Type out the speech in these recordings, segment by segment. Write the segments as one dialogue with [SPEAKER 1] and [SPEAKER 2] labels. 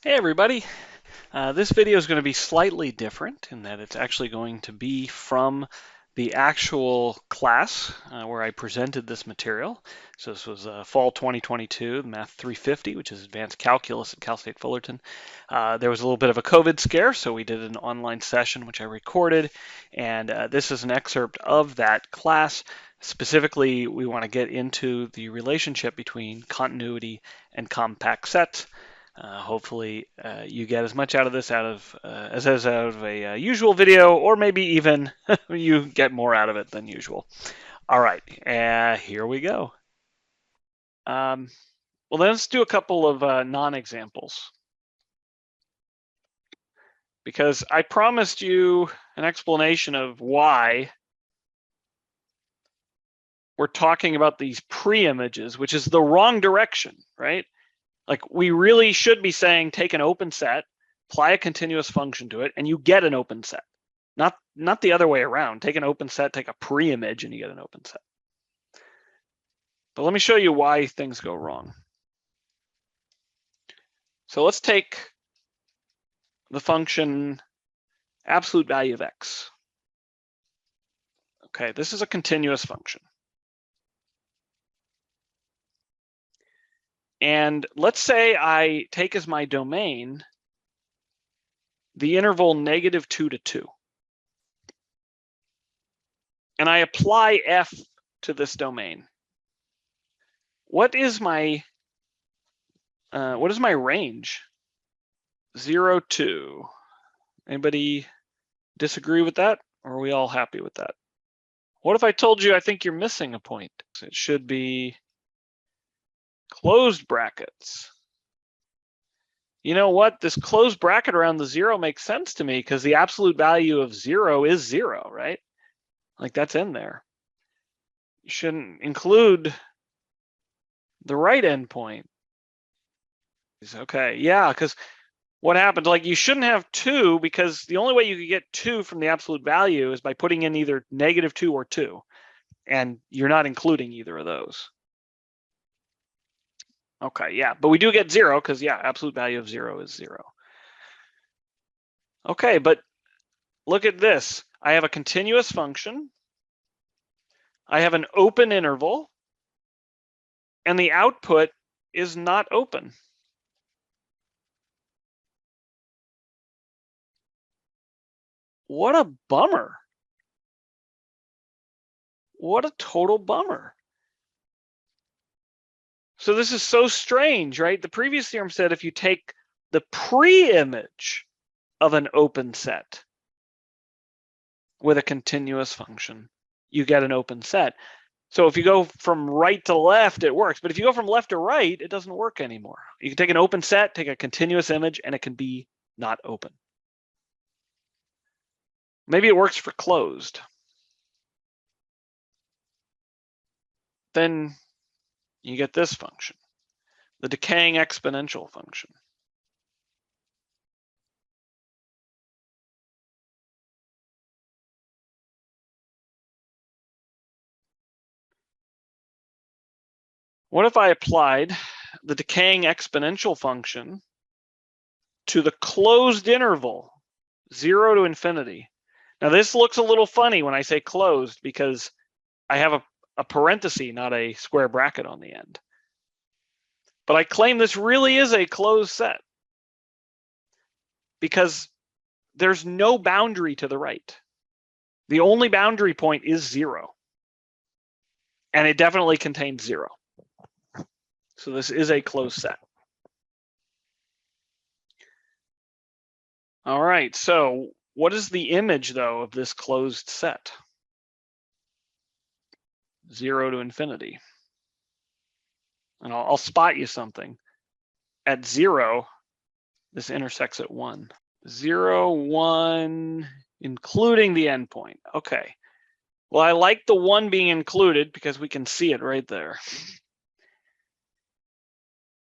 [SPEAKER 1] Hey everybody, this video is going to be slightly different in that it's actually going to be from the actual class where I presented this material. So this was fall 2022, Math 350, which is Advanced Calculus at Cal State Fullerton. There was a little bit of a COVID scare, so we did an online session which I recorded, and this is an excerpt of that class. Specifically, we want to get into the relationship between continuity and compact sets. Hopefully you get as much out of this as out of a usual video, or maybe even you get more out of it than usual. All right, here we go. Well, then let's do a couple of non-examples, because I promised you an explanation of why we're talking about these pre-images, which is the wrong direction, right? Like we really should be saying take an open set, apply a continuous function to it, and you get an open set. Not the other way around. Take an open set, take a pre-image, and you get an open set. But let me show you why things go wrong. So let's take the function absolute value of x. Okay, this is a continuous function. And let's say I take as my domain the interval -2 to 2. And I apply f to this domain. What is my range? 0, 2. Anybody disagree with that? Or are we all happy with that? What if I told you I think you're missing a point? It should be closed brackets. You know what? This closed bracket around the 0 makes sense to me because the absolute value of 0 is 0, right? Like that's in there. You shouldn't include the right endpoint. Okay, yeah, because what happened? Like you shouldn't have 2 because the only way you could get 2 from the absolute value is by putting in either -2 or 2, and you're not including either of those. Okay, yeah, but we do get 0 because yeah, absolute value of 0 is 0. Okay, but look at this. I have a continuous function. I have an open interval, and the output is not open. What a bummer. What a total bummer. So this is so strange, right? The previous theorem said if you take the pre-image of an open set with a continuous function, you get an open set. So if you go from right to left, it works. But if you go from left to right, it doesn't work anymore. You can take an open set, take a continuous image, and it can be not open. Maybe it works for closed. Then you get this function, the decaying exponential function. What if I applied the decaying exponential function to the closed interval, 0 to infinity? Now this looks a little funny when I say closed because I have a parenthesis, not a square bracket on the end. But I claim this really is a closed set because there's no boundary to the right. The only boundary point is 0. And it definitely contains 0. So this is a closed set. All right, so what is the image, though, of this closed set? 0 to infinity. And I'll spot you something. At 0, this intersects at 1. 0, 1, including the endpoint. Okay. Well, I like the 1 being included because we can see it right there.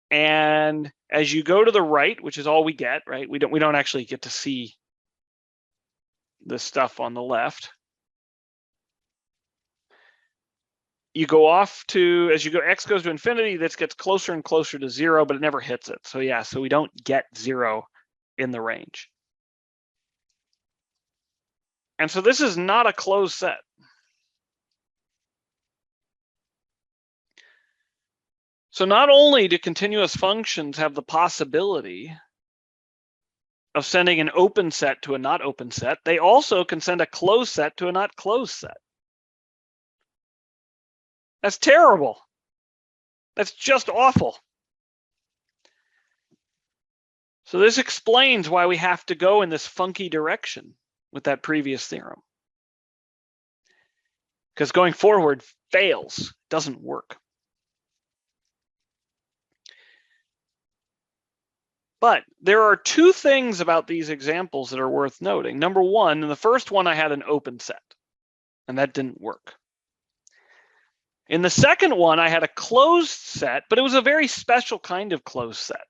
[SPEAKER 1] And as you go to the right, which is all we get, right? We don't actually get to see the stuff on the left. you go off to, as you go, x goes to infinity, this gets closer and closer to 0, but it never hits it. So yeah, so we don't get 0 in the range. And so this is not a closed set. So not only do continuous functions have the possibility of sending an open set to a not open set, they also can send a closed set to a not closed set. That's terrible. That's just awful. So this explains why we have to go in this funky direction with that previous theorem. Because going forward fails, doesn't work. But there are two things about these examples that are worth noting. Number one, in the first one, I had an open set, and that didn't work. In the second one, I had a closed set, but it was a very special kind of closed set.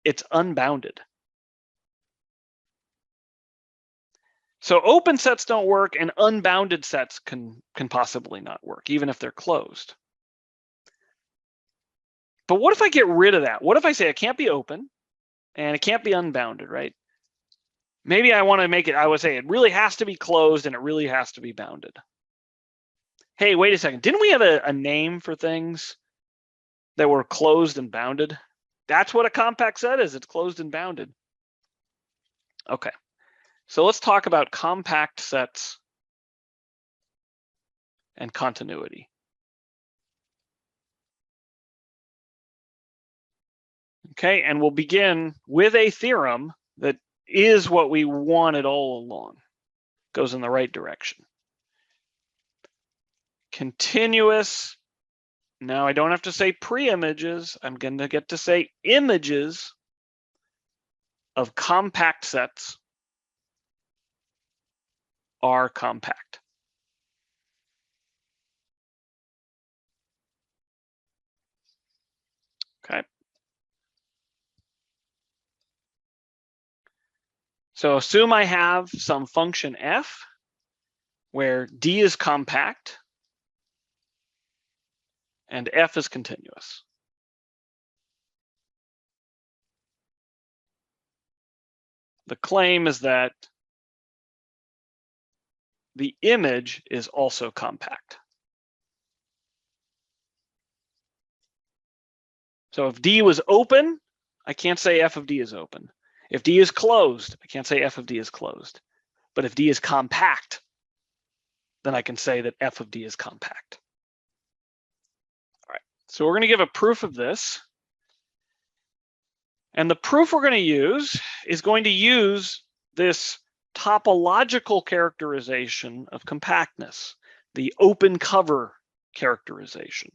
[SPEAKER 1] It's unbounded. So open sets don't work, and unbounded sets can possibly not work, even if they're closed. But what if I get rid of that? What if I say it can't be open and it can't be unbounded, right? Maybe I want to make it, I would say it really has to be closed and it really has to be bounded. Hey, wait a second. Didn't we have a name for things that were closed and bounded? That's what a compact set is. It's closed and bounded. Okay. So let's talk about compact sets and continuity. Okay, and we'll begin with a theorem that is what we wanted all along. Goes in the right direction. Continuous. Now I don't have to say pre-images. I'm going to get to say images of compact sets are compact. Okay. So assume I have some function f where d is compact and f is continuous. The claim is that the image is also compact. So if d was open, I can't say f of d is open. If d is closed, I can't say f of d is closed. But if d is compact, then I can say that f of d is compact. All right, so we're going to give a proof of this. And the proof we're going to use is going to use this topological characterization of compactness, the open cover characterization.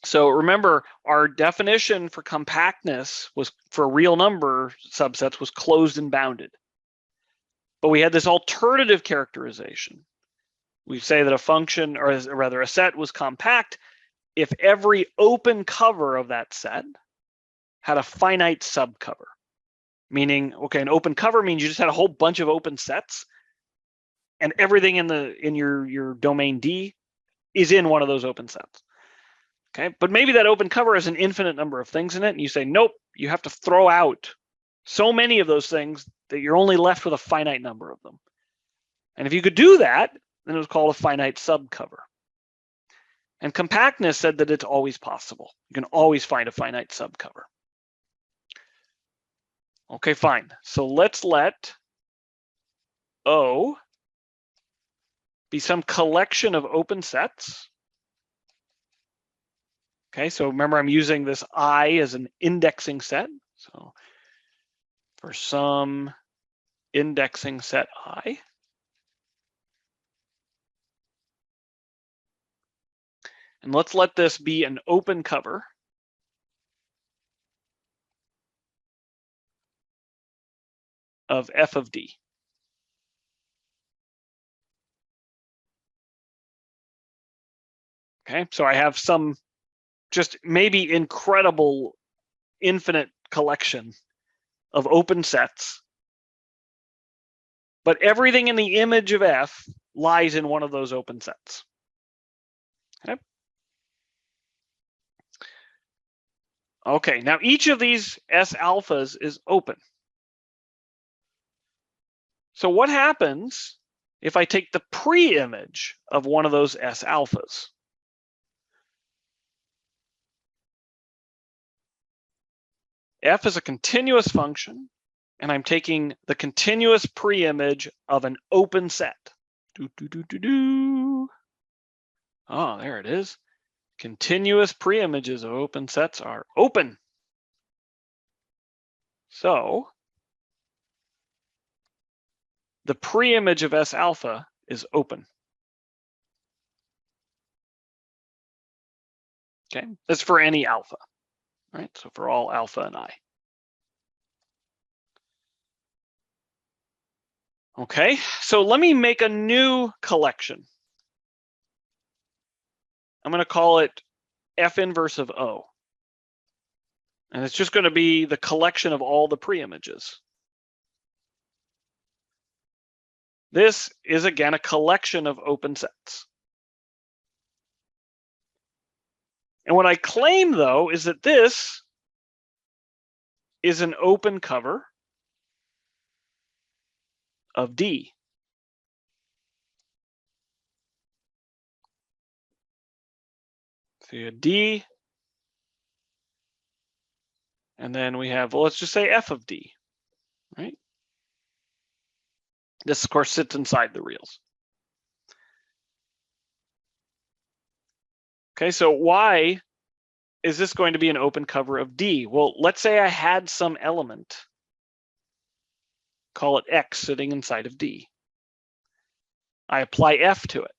[SPEAKER 1] So remember, our definition for compactness was for real number subsets was closed and bounded. But we had this alternative characterization. We say that a function, or rather a set, was compact if every open cover of that set had a finite subcover. Meaning, okay, an open cover means you just had a whole bunch of open sets, and everything in your domain D is in one of those open sets. Okay, but maybe that open cover has an infinite number of things in it, and you say, nope, you have to throw out so many of those things that you're only left with a finite number of them. And if you could do that, then it was called a finite subcover. And compactness said that it's always possible. You can always find a finite subcover. Okay, fine. So let's let O be some collection of open sets. Okay, so remember I'm using this I as an indexing set. So for some indexing set I, and let's let this be an open cover of f of d. Okay, so I have some just maybe incredible infinite collection of open sets, but everything in the image of f lies in one of those open sets. Okay. Okay, now each of these S alphas is open. So what happens if I take the pre-image of one of those S alphas? F is a continuous function, and I'm taking the continuous pre-image of an open set. Oh, there it is. Continuous pre-images of open sets are open. So the pre-image of S alpha is open. Okay, that's for any alpha, right? So for all alpha and I. Okay, so let me make a new collection. I'm going to call it F inverse of O. And it's just going to be the collection of all the pre-images. This is, again, a collection of open sets. And what I claim, though, is that this is an open cover of D. So you have D, and then we have, well, let's just say F of D, right? This, of course, sits inside the reals. Okay, so why is this going to be an open cover of D? Well, let's say I had some element, call it X, sitting inside of D. I apply F to it.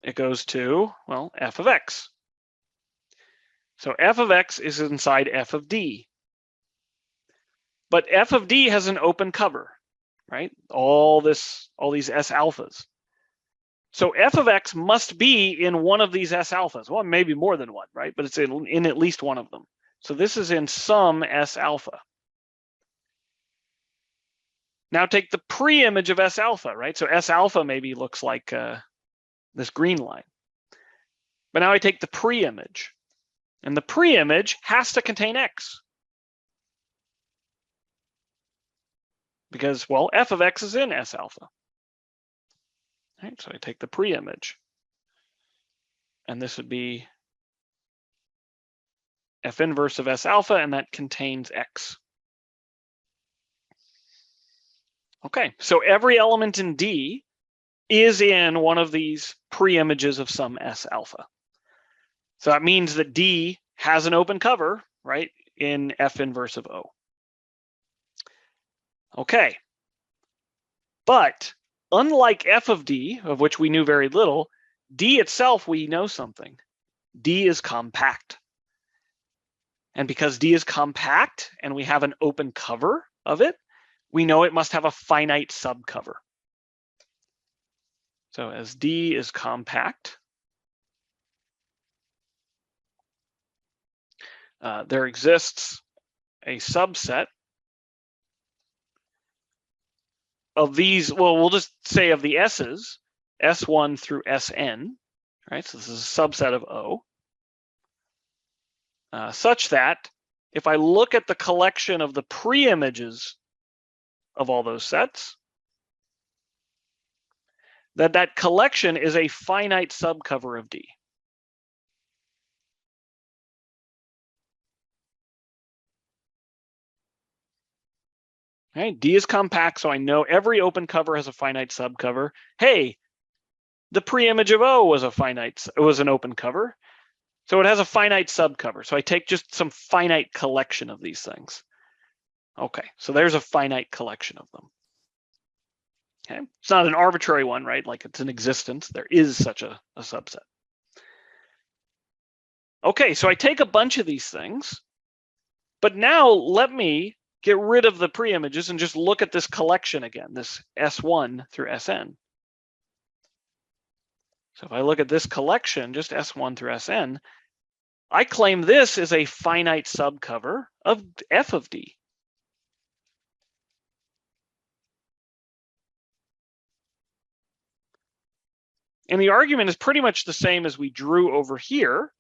[SPEAKER 1] It goes to, well, F of X. So F of X is inside F of D. But F of D has an open cover, right? All these S alphas. So F of X must be in one of these S alphas. Well, maybe more than one, right? But it's in at least one of them. So this is in some S alpha. Now take the pre-image of S alpha, right? So S alpha maybe looks like this green line. But now I take the pre-image. And the pre-image has to contain X. Because, well, F of X is in S alpha. Right, so I take the pre-image. And this would be F inverse of S alpha, and that contains X. Okay, so every element in D is in one of these pre-images of some S alpha. So that means that D has an open cover, right, in F inverse of O. Okay, but unlike F of D, of which we knew very little, D itself, we know something. D is compact. And because D is compact and we have an open cover of it, we know it must have a finite subcover. So as D is compact, there exists a subset of these, well, we'll just say of the S's, S1 through Sn, right? So this is a subset of O, such that if I look at the collection of the pre-images of all those sets, that collection is a finite subcover of D. Okay, D is compact, so I know every open cover has a finite subcover. Hey, the pre-image of O was an open cover, so it has a finite subcover. So I take just some finite collection of these things. Okay, so there's a finite collection of them. Okay, it's not an arbitrary one, right? Like it's in existence. There is such a subset. Okay, so I take a bunch of these things, but now let me get rid of the pre-images and just look at this collection again, this S1 through Sn. So if I look at this collection, just S1 through Sn, I claim this is a finite subcover of F of D. And the argument is pretty much the same as we drew over here.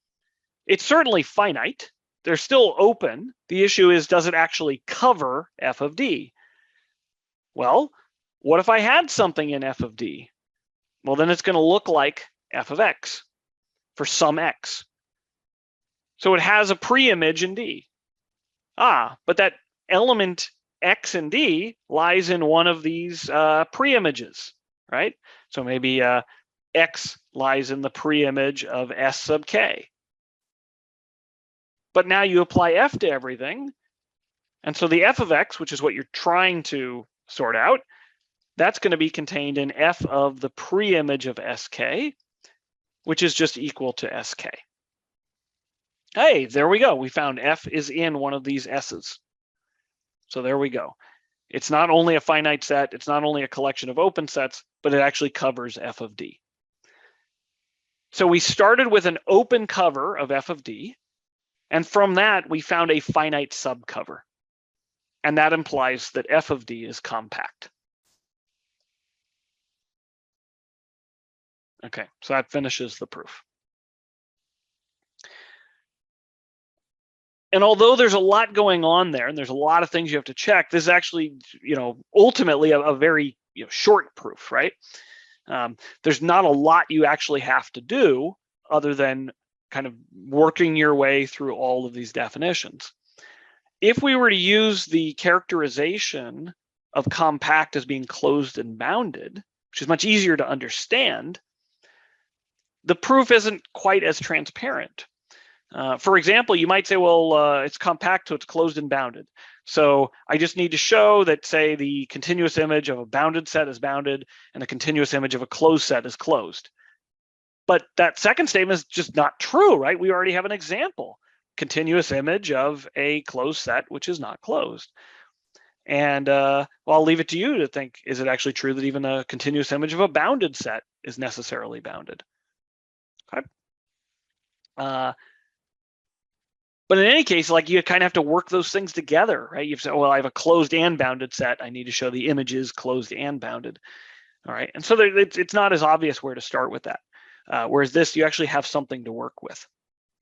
[SPEAKER 1] It's certainly finite. They're still open. The issue is, does it actually cover f of d? Well, what if I had something in f of d? Well, then it's going to look like f of x for some x. So it has a pre-image in d. But that element x in d lies in one of these pre-images, right? So maybe x lies in the pre-image of s sub k. But now you apply f to everything, and so the f of x, which is what you're trying to sort out, that's going to be contained in f of the pre-image of sk, which is just equal to sk. Hey, there we go. We found f is in one of these s's. So there we go. It's not only a finite set, it's not only a collection of open sets, but it actually covers f of d. So we started with an open cover of f of d, and from that we found a finite subcover. And that implies that f of d is compact. Okay, so that finishes the proof. And although there's a lot going on there, and there's a lot of things you have to check, this is actually, ultimately a very short proof, right? There's not a lot you actually have to do other than kind of working your way through all of these definitions. If we were to use the characterization of compact as being closed and bounded, which is much easier to understand, the proof isn't quite as transparent. For example, you might say, well, it's compact, so it's closed and bounded. So I just need to show that, say, the continuous image of a bounded set is bounded and the continuous image of a closed set is closed. But that second statement is just not true, right? We already have an example. Continuous image of a closed set, which is not closed. And well, I'll leave it to you to think, is it actually true that even a continuous image of a bounded set is necessarily bounded? Okay. But in any case, like, you kind of have to work those things together, right? You have to say, well, I have a closed and bounded set. I need to show the image is closed and bounded. All right. And so it's not as obvious where to start with that. Whereas this, you actually have something to work with.